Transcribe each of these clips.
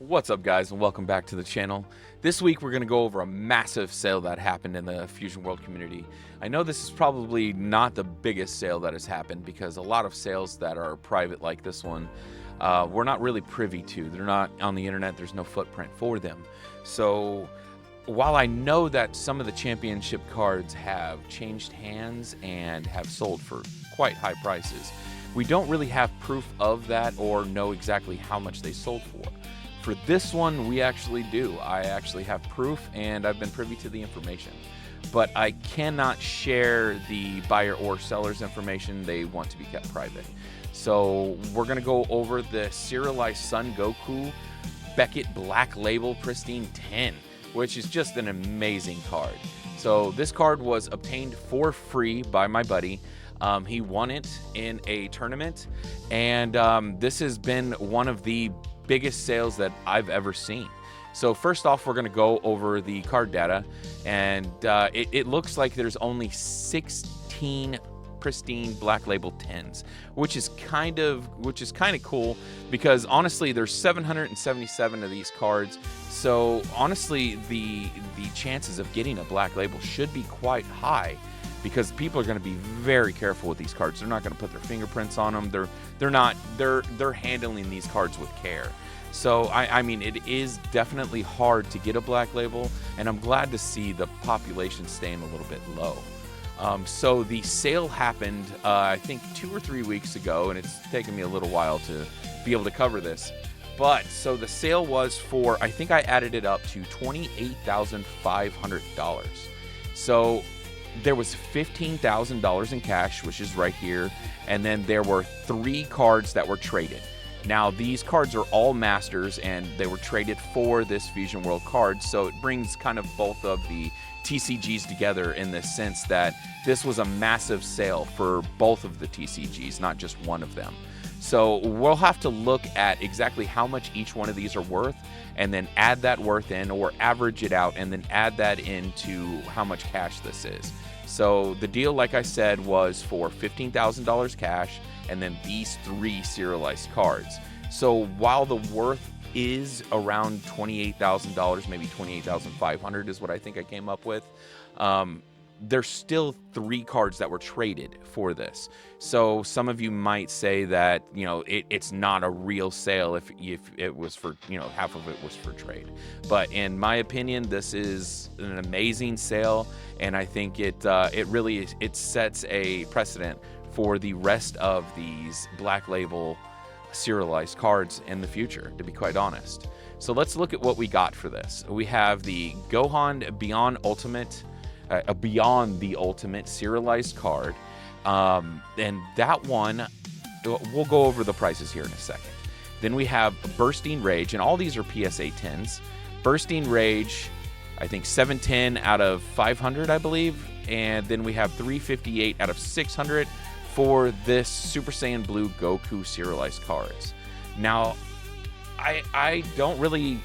What's up, guys, and welcome back to the channel. This week we're going to go over a massive sale that happened in the Fusion World community. I know this is probably not the biggest sale that has happened because a lot of sales that are private like this one we're not really privy to. They're not on the internet. There's no footprint for them. So while I know that some of the championship cards have changed hands and have sold for quite high prices, we don't really have proof of that or know exactly how much they sold for. For this one, we actually do. I actually have proof, and I've been privy to the information. But I cannot share the buyer or seller's information. They want to be kept private. So we're going to go over the Serialized Son Goku Beckett Black Label Pristine 10, which is just an amazing card. So this card was obtained for free by my buddy. He won it in a tournament, and this has been one of the biggest sales that I've ever seen. So first off, we're going to go over the card data, and it looks like there's only 16 pristine Black Label 10s, which is kind of cool because honestly there's 777 of these cards. So honestly, the chances of getting a Black Label should be quite high, because people are going to be very careful with these cards. They're not going to put their fingerprints on them. They're handling these cards with care. So I mean, it is definitely hard to get a Black Label, and I'm glad to see the population staying a little bit low. So the sale happened, I think 2 or 3 weeks ago, and it's taken me a little while to be able to cover this. But so the sale was for, I think I added it up to $28,500. So there was $15,000 in cash, which is right here, and then there were 3 cards that were traded. Now these cards are all masters, and they were traded for this Fusion World card, so it brings kind of both of the TCGs together in the sense that this was a massive sale for both of the TCGs, not just one of them. So we'll have to look at exactly how much each one of these are worth, and then add that worth in, or average it out and then add that into how much cash this is. So the deal, like I said, was for $15,000 cash and then these 3 serialized cards. So while the worth is around $28,000, maybe $28,500 is what I think I came up with, there's still 3 cards that were traded for this. So some of you might say that, you know, it's not a real sale if it was for, you know, half of it was for trade. But in my opinion, this is an amazing sale, and I think it really sets a precedent for the rest of these Black Label serialized cards in the future, to be quite honest. So let's look at what we got for this. We have the Gohan Beyond the Ultimate serialized card, and that one, we'll go over the prices here in a second. Then we have Bursting Rage, and all these are PSA 10s. Bursting Rage, I think 710 out of 500, I believe, and then we have 358 out of 600 for this Super Saiyan Blue Goku serialized cards. Now, I don't really,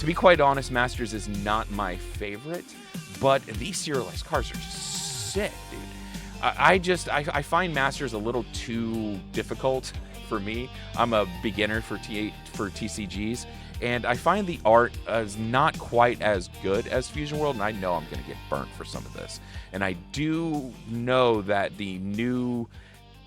to be quite honest, Masters is not my favorite, but these serialized cards are just sick, dude. I find Masters a little too difficult for me. I'm a beginner for TCGs, and I find the art is not quite as good as Fusion World, and I know I'm going to get burnt for some of this. And I do know that the new,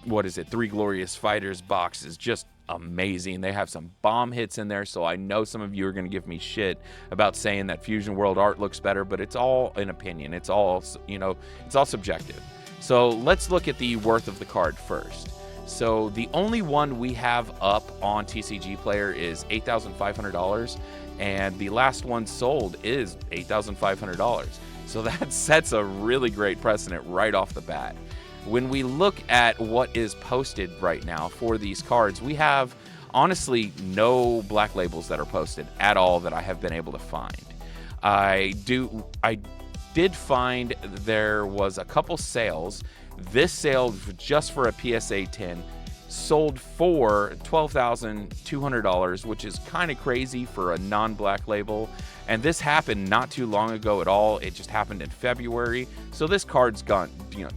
Three Glorious Fighters box is just amazing. They have some bomb hits in there, so I know some of you are going to give me shit about saying that Fusion World art looks better, but it's all an opinion. It's all, you know, it's all subjective. So let's look at the worth of the card first. So the only one we have up on TCG Player is $8,500, and the last one sold is $8,500. So that sets a really great precedent right off the bat. When we look at what is posted right now for these cards, we have honestly no Black Labels that are posted at all that I have been able to find. I did find there was a couple sales. This sale, just for a PSA 10, sold for $12,200, which is kind of crazy for a non-Black Label. And this happened not too long ago at all. It just happened in February. So this card's done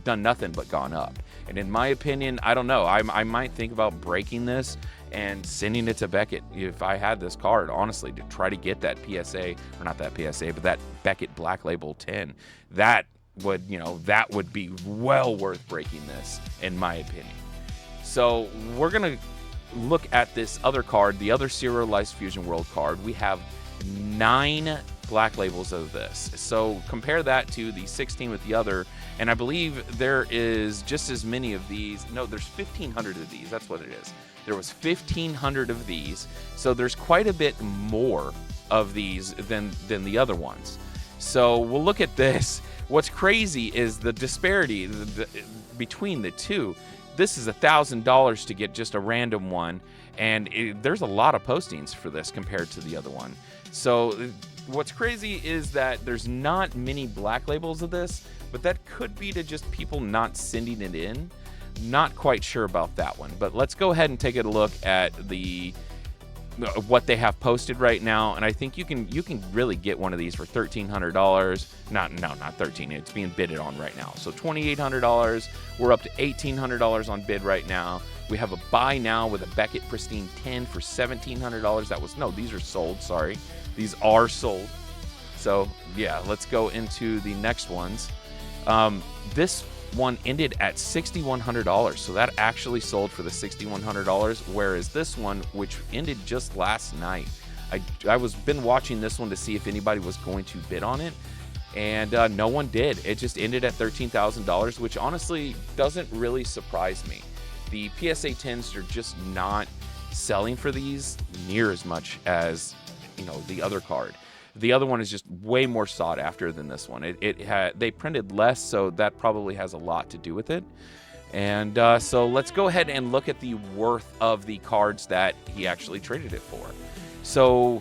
nothing but gone up. And in my opinion, I don't know. I might think about breaking this and sending it to Beckett. If I had this card, honestly, to try to get that PSA, or not that PSA, but that Beckett Black Label 10, that would, that would be well worth breaking this, in my opinion. So we're going to look at this other card, the other Serialized Fusion World card. We have 9 black labels of this. So compare that to the 16 with the other, and I believe there is just as many of these. No, there's 1,500 of these. That's what it is. There was 1,500 of these. So there's quite a bit more of these than the other ones. So we'll look at this. What's crazy is the disparity between the two. This is $1,000 to get just a random one, and there's a lot of postings for this compared to the other one. So what's crazy is that there's not many black labels of this, but that could be to just people not sending it in. Not quite sure about that one, but let's go ahead and take a look at what they have posted right now, and I think you can really get one of these for $1,300. Not 13. It's being bidded on right now. So $2,800. We're up to $1,800 on bid right now. We have a buy now with a Beckett Pristine 10 for $1,700. These are sold. Sorry, these are sold. So yeah, let's go into the next ones. This one ended at $6,100, so that actually sold for the $6,100, whereas this one, which ended just last night, I was been watching this one to see if anybody was going to bid on it, and no one did. It just ended at $13,000, which honestly doesn't really surprise me. The PSA 10s are just not selling for these near as much as the other card. The other one is just way more sought after than this one. They printed less, so that probably has a lot to do with it. And so let's go ahead and look at the worth of the cards that he actually traded it for. So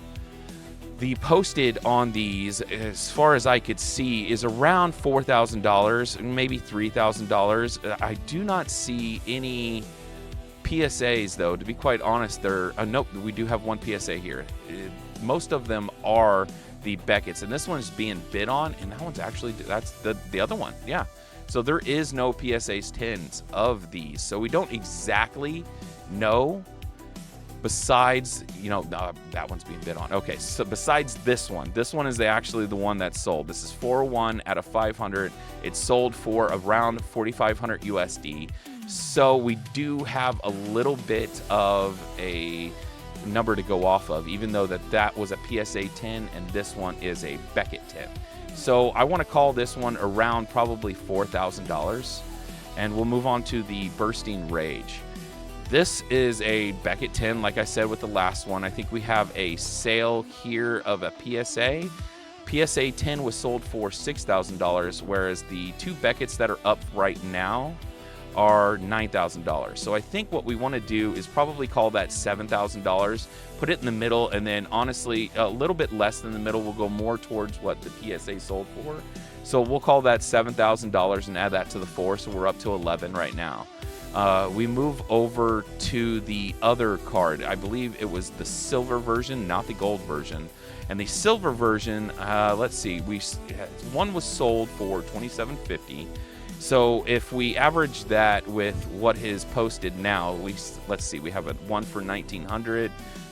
the posted on these, as far as I could see, is around $4,000, maybe $3,000. I do not see any PSAs, though. To be quite honest, nope, we do have one PSA here. Most of them are the Beckett's, and this one is being bid on, and that one's actually, that's the other one. Yeah, so there is no PSA's 10s of these, so we don't exactly know. Besides, that one's being bid on. Okay, so besides this one is actually the one that's sold. This is 401 out of 500. It's sold for around 4,500 USD. So we do have a little bit of a number to go off of, even though that was a PSA 10 and this one is a Beckett 10. So I want to call this one around probably $4,000, and we'll move on to the Bursting Rage. This is a Beckett 10, like I said with the last one. I think we have a sale here of a PSA. PSA 10 was sold for $6,000, whereas the two Becketts that are up right now are $9,000. So I think what we want to do is probably call that $7,000, put it in the middle, and then honestly, a little bit less than the middle will go more towards what the PSA sold for. So we'll call that $7,000 and add that to the 4, so we're up to 11 right now. We move over to the other card. I believe it was the silver version, not the gold version. And the silver version, let's see, one was sold for $2,750. So if we average that with what is posted now, let's see, we have one for $1,900.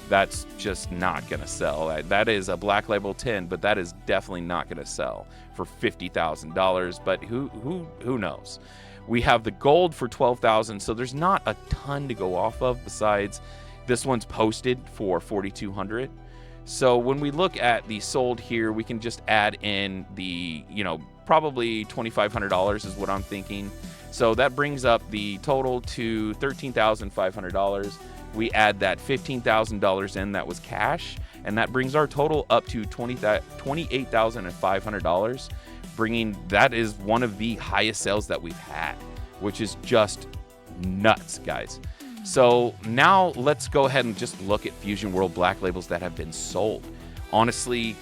That's just not going to sell. That is a Black Label 10, but that is definitely not going to sell for $50,000. But who knows? We have the gold for $12,000, so there's not a ton to go off of. Besides, this one's posted for $4,200. So when we look at the sold here, we can just add in the probably $2,500 is what I'm thinking. So that brings up the total to $13,500. We add that $15,000 in, that was cash, and that brings our total up to $28,500. That is one of the highest sales that we've had, which is just nuts, guys. So now let's go ahead and just look at Fusion World Black Labels that have been sold. Honestly,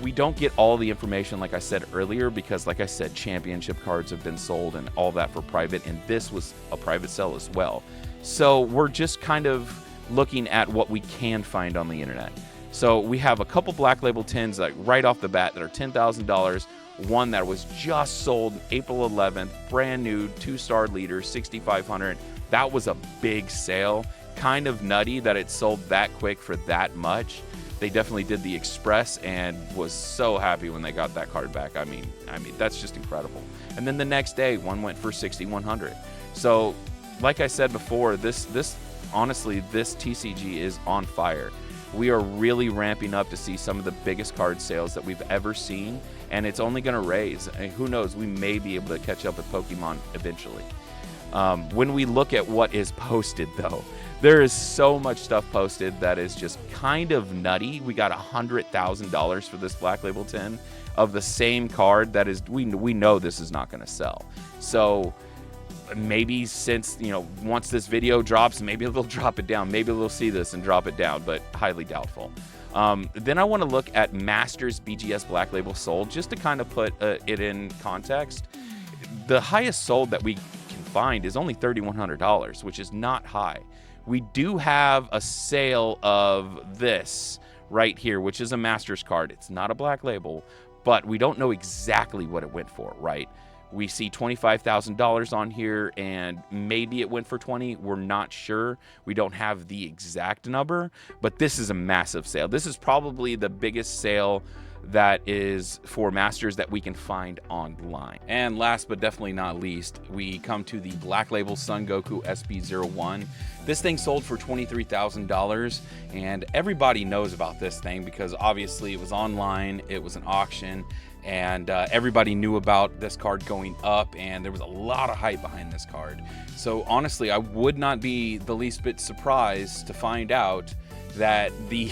we don't get all the information, like I said earlier, because like I said, championship cards have been sold and all that for private, and this was a private sale as well. So we're just kind of looking at what we can find on the internet. So we have a couple Black Label 10s like right off the bat that are $10,000. One that was just sold April 11th, brand new, 2-star leader, $6,500. That was a big sale. kind of nutty that it sold that quick for that much. They definitely did the express and was so happy when they got that card back. I mean, that's just incredible. And then the next day, one went for 6,100. So, like I said before, honestly, this TCG is on fire. We are really ramping up to see some of the biggest card sales that we've ever seen, and it's only going to raise. And who knows, we may be able to catch up with Pokemon eventually. When we look at what is posted, though, there is so much stuff posted that is just kind of nutty. We got $100,000 for this Black Label 10 of the same card that is, we know this is not going to sell. So maybe since, once this video drops, maybe they'll drop it down. Maybe they'll see this and drop it down, but highly doubtful. Then I want to look at Masters BGS Black Label sold, just to kind of put it in context. The highest sold that we can find is only $3,100, which is not high. We do have a sale of this right here, which is a Masters card. It's not a Black Label, but we don't know exactly what it went for, right? We see $25,000 on here, and maybe it went for 20. We're not sure. We don't have the exact number, but this is a massive sale. This is probably the biggest sale that is for Masters that we can find online. And last but definitely not least, we come to the Black Label Son Goku SP01. This thing sold for $23,000, and everybody knows about this thing because obviously it was online, it was an auction, and everybody knew about this card going up, and there was a lot of hype behind this card. So honestly, I would not be the least bit surprised to find out that the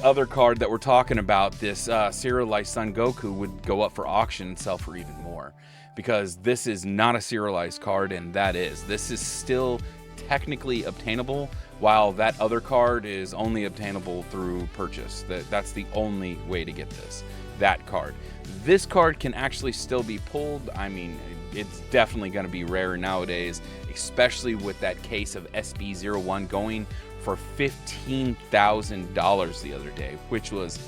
other card that we're talking about, this Serialized Son Goku, would go up for auction and sell for even more, because this is not a serialized card, and this is still technically obtainable, while that other card is only obtainable through purchase. That's the only way to get that card. This card can actually still be pulled. I mean, it's definitely going to be rare nowadays, especially with that case of SB01 going for $15,000 the other day, which was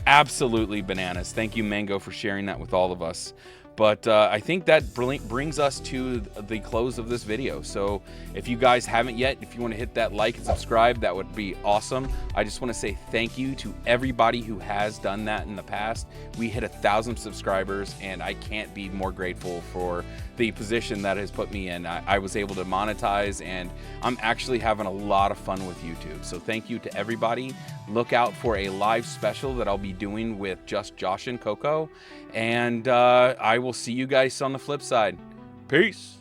absolutely bananas. Thank you, Mango, for sharing that with all of us. But I think that brings us to the close of this video. So if you guys haven't yet, if you want to hit that like and subscribe, that would be awesome. I just want to say thank you to everybody who has done that in the past. We hit 1,000 subscribers, and I can't be more grateful for the position that has put me in. I was able to monetize, and I'm actually having a lot of fun with YouTube. So thank you to everybody. Look out for a live special that I'll be doing with just Josh and Coco. And I will see you guys on the flip side. Peace.